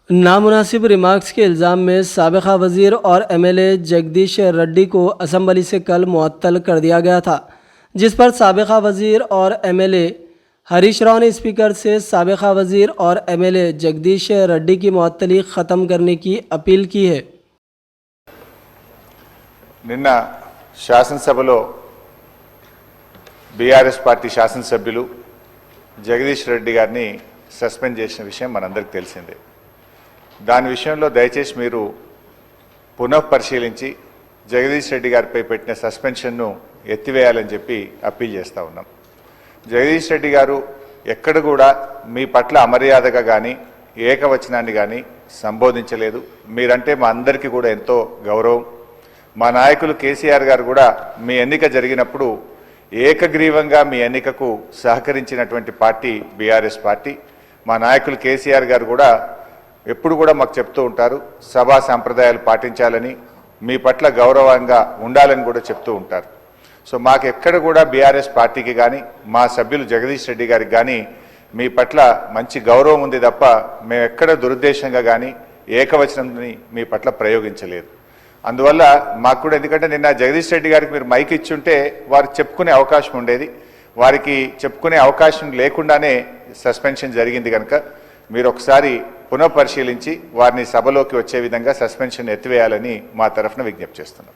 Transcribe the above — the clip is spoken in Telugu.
नामुनासिब रिमार्क्स के इल्ज़ाम में साबिक़ा वज़ीर और एमएलए जगदीश रेड्डी को असम्बली से कल मुअत्तल कर दिया गया था, जिस पर साबिक़ा वज़ीर और एमएलए हरीश राव ने स्पीकर से साबिक़ा वज़ीर और एमएलए जगदीश रेड्डी की मुअत्तली ख़त्म करने की अपील की है। నిన్న శాసనసభలో బీఆర్ఎస్ పార్టీ శాసనసభ్యులు జగదీష్ రెడ్డి గారిని సస్పెండ్ చేసిన విషయం మనందరికీ తెలిసిందే. దాని విషయంలో దయచేసి మీరు పునఃపరిశీలించి జగదీష్ రెడ్డి గారిపై పెట్టిన సస్పెన్షన్ను ఎత్తివేయాలని చెప్పి అప్పీల్ చేస్తూ ఉన్నాం. జగదీష్ రెడ్డి గారు ఎక్కడ కూడా మీ పట్ల అమర్యాదగా కానీ ఏకవచనాన్ని కానీ సంబోధించలేదు. మీరంటే మా అందరికీ కూడా ఎంతో గౌరవం. మా నాయకులు కేసీఆర్ గారు కూడా మీ ఎన్నిక జరిగినప్పుడు ఏకగ్రీవంగా మీ ఎన్నికకు సహకరించినటువంటి పార్టీ బీఆర్ఎస్ పార్టీ. మా నాయకులు కేసీఆర్ గారు కూడా ఎప్పుడు కూడా మాకు చెప్తూ ఉంటారు, సభా సంప్రదాయాలు పాటించాలని, మీ పట్ల గౌరవంగా ఉండాలని కూడా చెప్తూ ఉంటారు. సో మాకు ఎక్కడ కూడా బీఆర్ఎస్ పార్టీకి కానీ మా సభ్యులు జగదీష్ రెడ్డి గారికి కానీ మీ పట్ల మంచి గౌరవం ఉంది తప్ప మేము ఎక్కడ దురుద్దేశంగా కానీ ఏకవచనంని మీ పట్ల ప్రయోగించలేదు. అందువల్ల మాకు కూడా, ఎందుకంటే నిన్న జగదీష్ రెడ్డి గారికి మీరు మైక్ ఇచ్చుంటే వారు చెప్పుకునే అవకాశం ఉండేది. వారికి చెప్పుకునే అవకాశం లేకుండానే సస్పెన్షన్ జరిగింది కనుక మీరు ఒకసారి పునఃపరిశీలించి వారిని సభలోకి వచ్చే విధంగా సస్పెన్షన్ ఎత్తివేయాలని మా తరఫున విజ్ఞప్తి చేస్తున్నాం.